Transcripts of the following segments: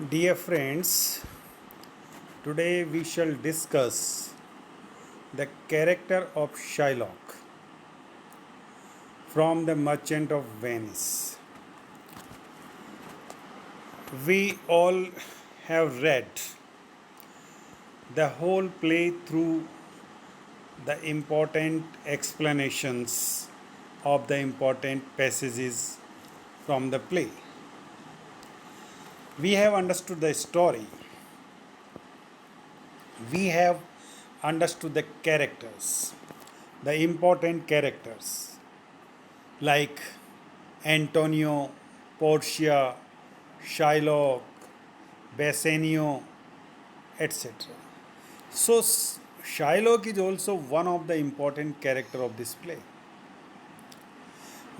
Dear friends, today we shall discuss the character of Shylock from The Merchant of Venice. We all have read the whole play through the important explanations of the important passages from the play. We have understood the story, we have understood the characters, the important characters like Antonio, Portia, Shylock, Bassanio, etc. So Shylock is also one of the important character of this play.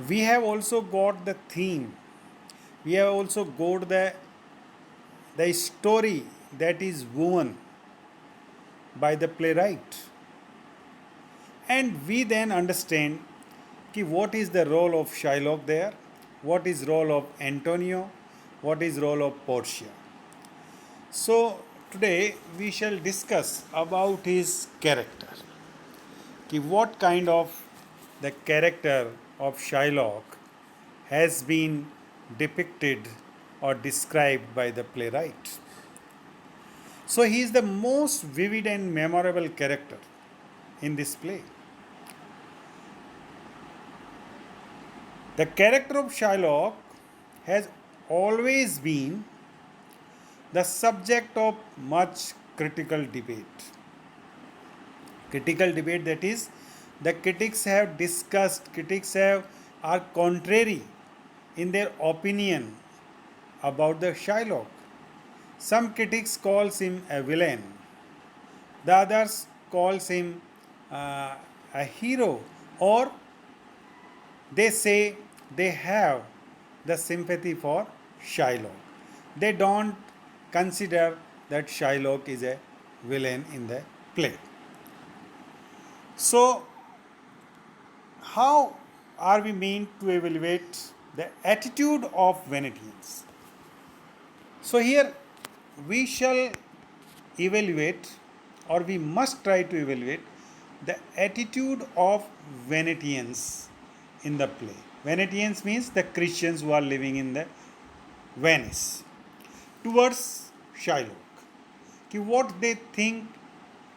We have also got the theme. We have also got the story that is woven by the playwright. And we then understand what is the role of Shylock there, what is role of Antonio, what is role of Portia. So today we shall discuss about his character. What kind of the character of Shylock has been depicted or described by the playwright. So he is the most vivid and memorable character in this play. The character of Shylock has always been the subject of much critical debate. Critical debate, that is, the critics have discussed, critics are contrary in their opinion about the Shylock. Some critics calls him a villain, the others calls him a hero, or they say they have the sympathy for Shylock. They don't consider that Shylock is a villain in the play. So, how are we meant to evaluate the attitude of Venetians? So, here we shall evaluate, or we must try to evaluate, the attitude of Venetians in the play. Venetians means the Christians who are living in the Venice towards Shylock. What they think,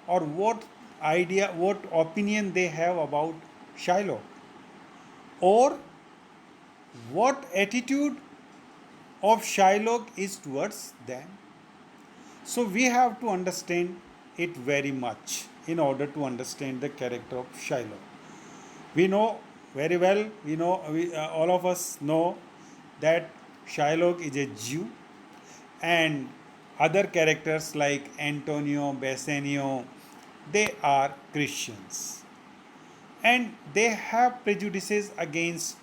or what idea, what opinion they have about Shylock, or what attitude of Shylock is towards them. So we have to understand it very much in order to understand the character of Shylock. We know very well, all of us know that Shylock is a Jew, and other characters like Antonio, Bassanio, they are Christians. And they have prejudices against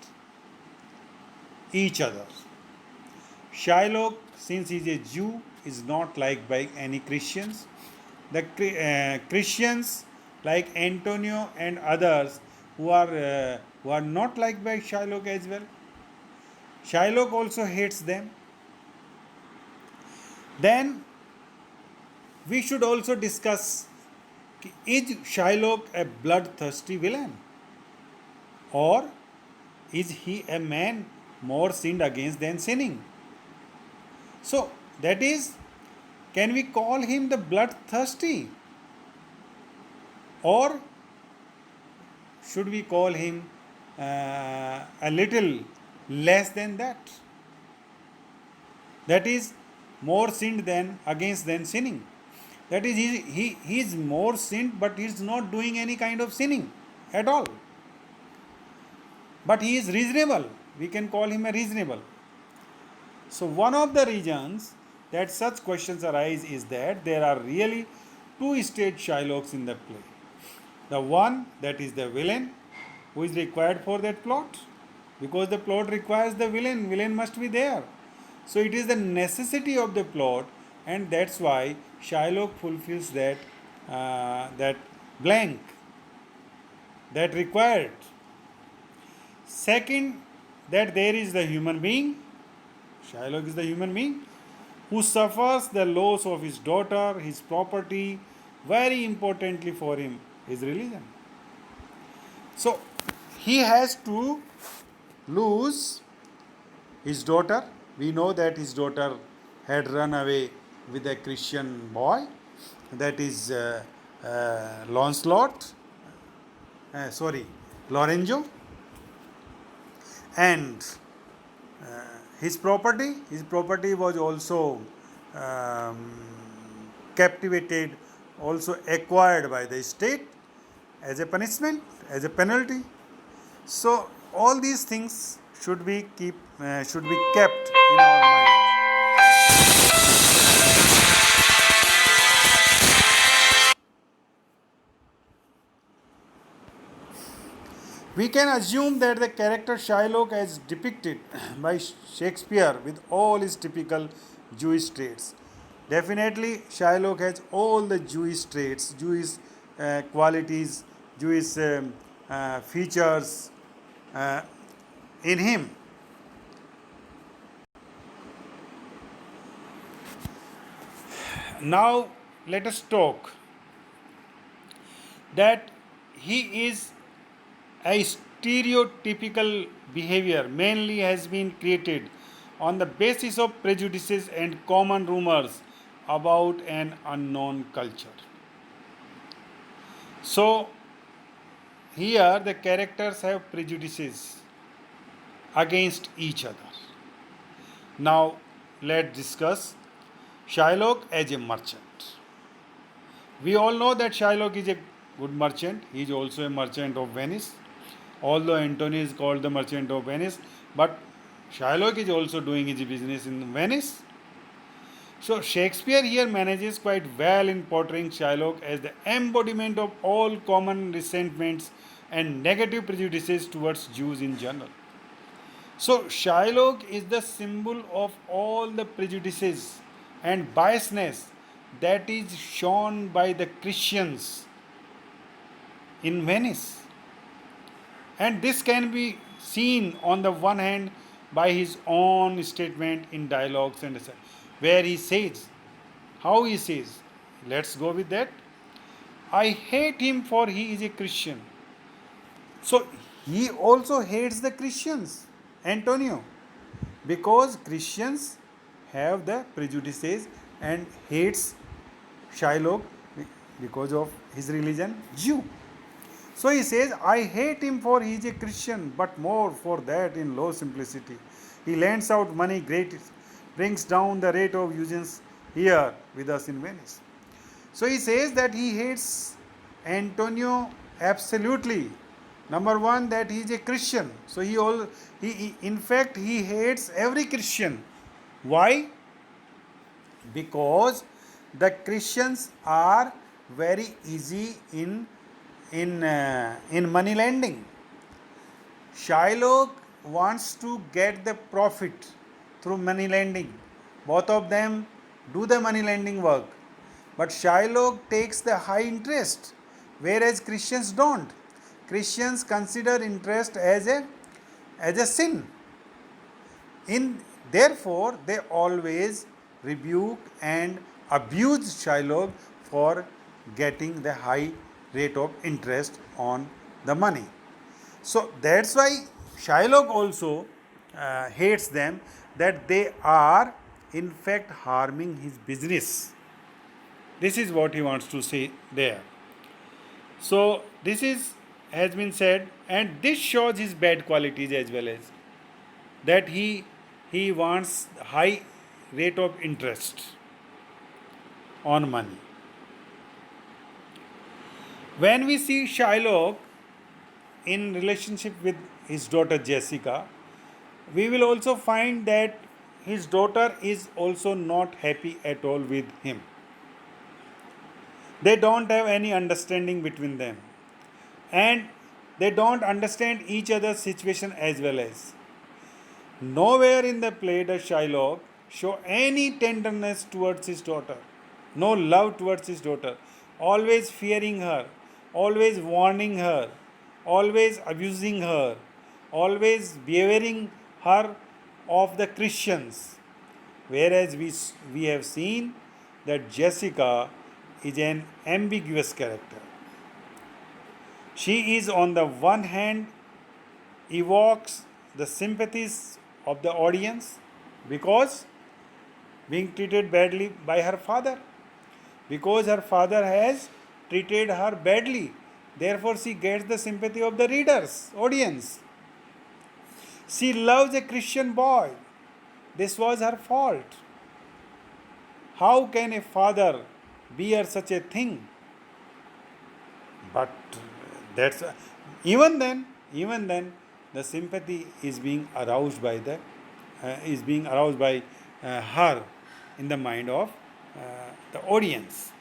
each other. Shylock, since he is a Jew, is not liked by any Christians. The Christians like Antonio and others who are not liked by Shylock as well. Shylock also hates them. Then we should also discuss, is Shylock a bloodthirsty villain, or is he a man more sinned against than sinning? So that is, can we call him the bloodthirsty, or should we call him a little less than that? That is, more sinned than against than sinning. That is, he is more sinned, but he is not doing any kind of sinning at all. But he is reasonable. We can call him a reasonable. So one of the reasons that such questions arise is that there are really two stage Shylocks in the play. The one that is the villain, who is required for that plot, because the plot requires the villain must be there. So it is the necessity of the plot, and that's why Shylock fulfills that blank, that required. Second, that there is the human being. Shylock is the human being, who suffers the loss of his daughter, his property, very importantly for him, his religion. So he has to lose his daughter. We know that his daughter had run away with a Christian boy, that is Lancelot, Lorenzo, and his property was also um, captivated, also acquired by the state as a punishment, as a penalty. So all these things should be kept in our mind. We can assume that the character Shylock, as depicted by Shakespeare with all his typical Jewish traits. Definitely, Shylock has all the Jewish traits, Jewish qualities, Jewish features uh, in him. Now, let us talk that he is a stereotypical behavior mainly has been created on the basis of prejudices and common rumors about an unknown culture. So, here the characters have prejudices against each other. Now, let's discuss Shylock as a merchant. We all know that Shylock is a good merchant. He is also a merchant of Venice. Although Antony is called the merchant of Venice, but Shylock is also doing his business in Venice. So Shakespeare here manages quite well in portraying Shylock as the embodiment of all common resentments and negative prejudices towards Jews in general. So Shylock is the symbol of all the prejudices and biasness that is shown by the Christians in Venice. And this can be seen on the one hand by his own statement in dialogues and where he says, how he says, let's go with that. I hate him for he is a Christian. So he also hates the Christians, Antonio, because Christians have the prejudices and hates Shylock because of his religion, Jew. So he says, I hate him for he is a Christian, but more for that in low simplicity. He lends out money great, brings down the rate of usance here with us in Venice. So he says that he hates Antonio absolutely. Number one, that he is a Christian. So he in fact he hates every Christian. Why? Because the Christians are very easy in money lending. Shylock wants to get the profit through money lending. Both of them do the money lending work. But Shylock takes the high interest, whereas Christians don't. Christians consider interest as a sin. Therefore, they always rebuke and abuse Shylock for getting the high rate of interest on the money. So that's why Shylock also hates them, that they are in fact harming his business. This is what he wants to say there. So this is has been said, and this shows his bad qualities as well, as that he wants high rate of interest on money. When we see Shylock in relationship with his daughter Jessica, we will also find that his daughter is also not happy at all with him. They don't have any understanding between them, and they don't understand each other's situation as well. As nowhere in the play does Shylock show any tenderness towards his daughter, no love towards his daughter, always fearing her, always warning her, always abusing her, always behaving her of the Christians. whereas we have seen that Jessica is an ambiguous character. She is, on the one hand, evokes the sympathies of the audience because being treated badly by her father, because her father has treated her badly. Therefore, she gets the sympathy of the readers, audience. She loves a Christian boy. This was her fault. How can a father bear such a thing? But that's even then, the sympathy is being aroused by her in the mind of the audience.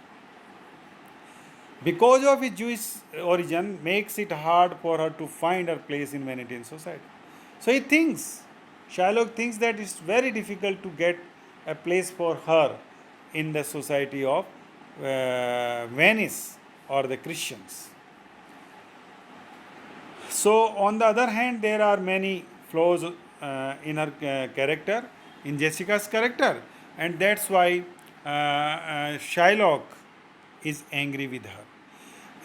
Because of his Jewish origin, makes it hard for her to find her place in Venetian society. So Shylock thinks that it's very difficult to get a place for her in the society of Venice or the Christians. So, on the other hand, there are many flaws in her character, in Jessica's character, and that's why Shylock is angry with her.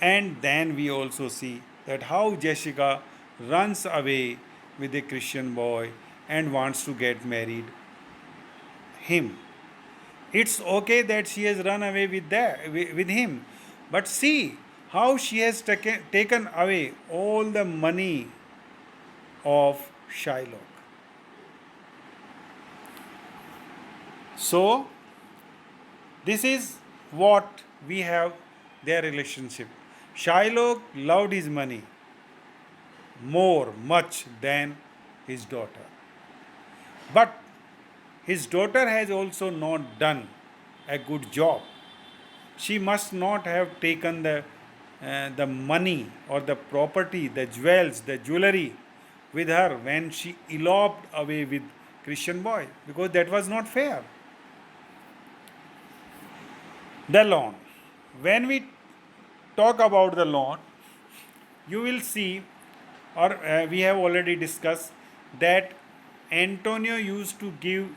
And then we also see that how Jessica runs away with a Christian boy and wants to get married him. It's okay that she has run away with him, but see how she has taken away all the money of Shylock. So, this is what we have their relationship. Shylock loved his money much than his daughter. But his daughter has also not done a good job. She must not have taken the money or the property, the jewels, the jewelry with her when she eloped away with Christian boy, because that was not fair. The loan. When we talk about the loan, you will see, or we have already discussed, that Antonio used to give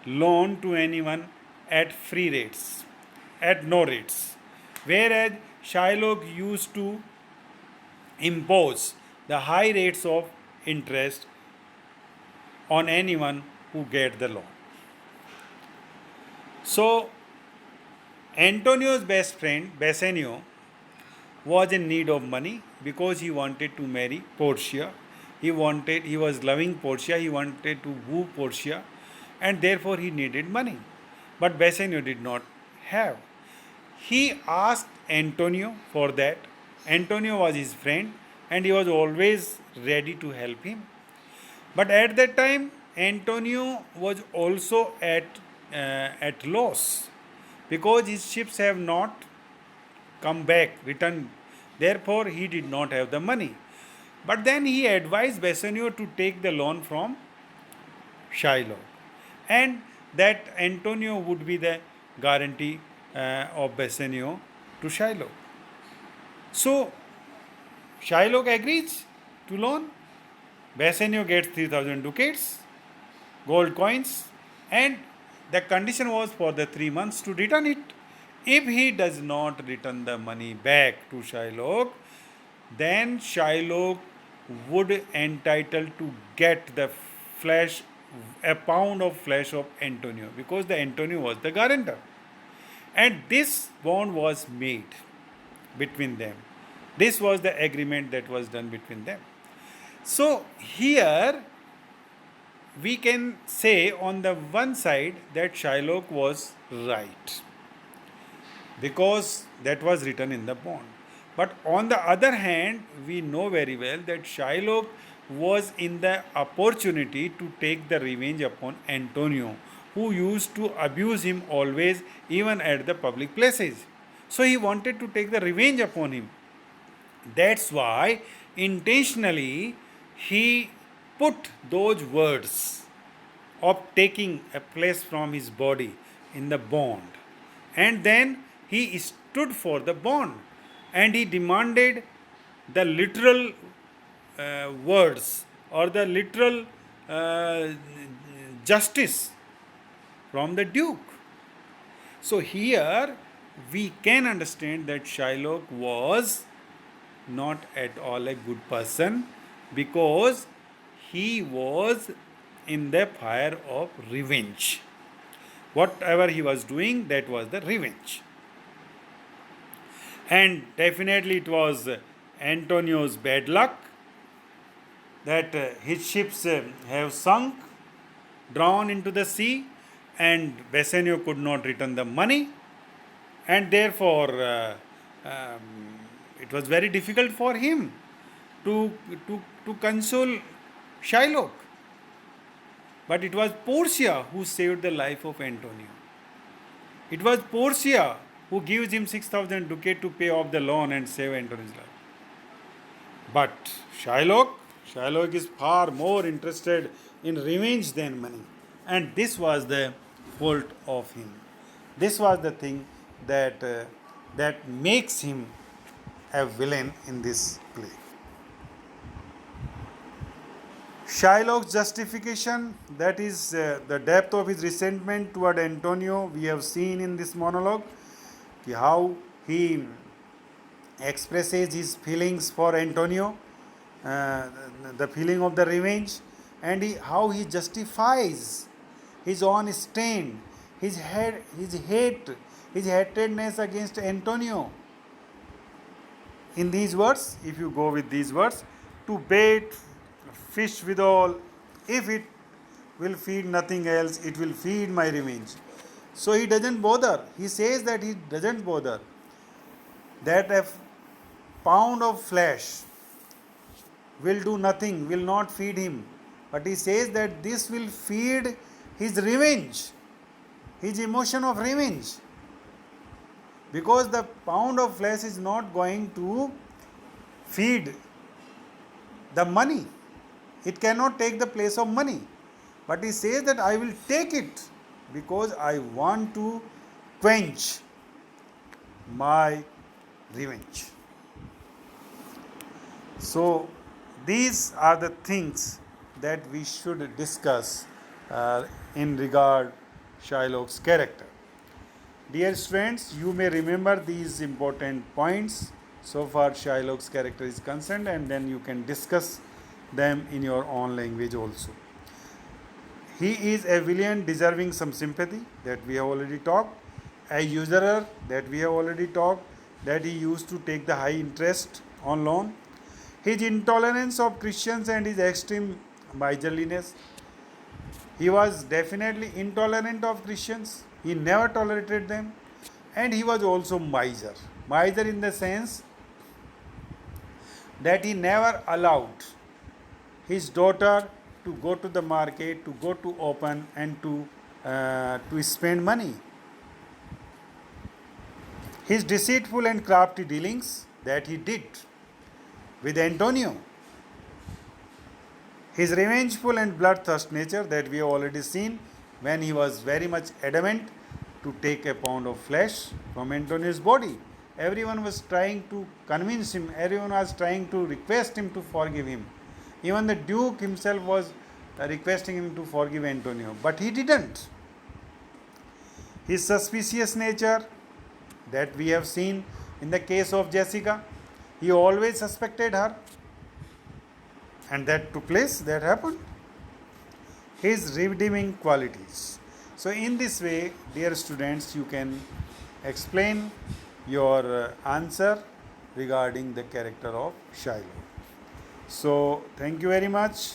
loan to anyone at free rates, at no rates, whereas Shylock used to impose the high rates of interest on anyone who get the loan. So, Antonio's best friend, Bassanio, was in need of money because he wanted to marry Portia. He was loving Portia, he wanted to woo Portia, and therefore he needed money. But Bassanio did not have. He asked Antonio for that. Antonio was his friend and he was always ready to help him. But at that time, Antonio was also at loss because his ships have not come back, returned. Therefore, he did not have the money. But then he advised Bassanio to take the loan from Shylock, and that Antonio would be the guarantee of Bassanio to Shylock. So, Shylock agrees to loan. Bassanio gets 3,000 ducats, gold coins, and the condition was for the 3 months to return it. If he does not return the money back to Shylock, then Shylock would entitle to get the flesh, a pound of flesh of Antonio, because the Antonio was the guarantor. And this bond was made between them. This was the agreement that was done between them. So here we can say on the one side that Shylock was right, because that was written in the bond. But on the other hand, we know very well that Shylock was in the opportunity to take the revenge upon Antonio, who used to abuse him always, even at the public places. So he wanted to take the revenge upon him. That's why intentionally he put those words of taking a place from his body in the bond. And then he stood for the bond and he demanded the literal words or the literal justice from the Duke. So here we can understand that Shylock was not at all a good person, because he was in the fire of revenge. Whatever he was doing, that was the revenge. And definitely it was Antonio's bad luck that his ships have sunk, drawn into the sea, and Bassanio could not return the money, and therefore it was very difficult for him to, to console Shylock. But it was Portia who saved the life of Antonio. It was Portia who gives him 6,000 ducats to pay off the loan and save Antonio's life. But Shylock is far more interested in revenge than money. And this was the fault of him. This was the thing that, that makes him a villain in this play. Shylock's justification, that is the depth of his resentment toward Antonio, we have seen in this monologue, how he expresses his feelings for Antonio, the feeling of the revenge, and how he justifies his own stand, his hatredness against Antonio. In these words, if you go with these words, to bait fish withal, if it will feed nothing else, it will feed my revenge. So he doesn't bother. He says that he doesn't bother. That a pound of flesh will do nothing, will not feed him. But he says that this will feed his revenge, his emotion of revenge. Because the pound of flesh is not going to feed the money. It cannot take the place of money. But he says that I will take it because I want to quench my revenge. So these are the things that we should discuss in regard Shylock's character. Dear students, you may remember these important points so far Shylock's character is concerned, and then you can discuss them in your own language also. He is a villain deserving some sympathy, that we have already talked. A usurer, that we have already talked, that he used to take the high interest on loan. His intolerance of Christians and his extreme miserliness. He was definitely intolerant of Christians. He never tolerated them. And he was also miser. Miser in the sense that he never allowed his daughter to go to the market, to go to open, and to spend money. His deceitful and crafty dealings that he did with Antonio. His revengeful and bloodthirst nature that we have already seen when he was very much adamant to take a pound of flesh from Antonio's body. Everyone was trying to convince him, everyone was trying to request him to forgive him. Even the Duke himself was requesting him to forgive Antonio, but he didn't. His suspicious nature that we have seen in the case of Jessica, he always suspected her, and that took place, that happened. His redeeming qualities. So in this way, dear students, you can explain your answer regarding the character of Shylock. So thank you very much.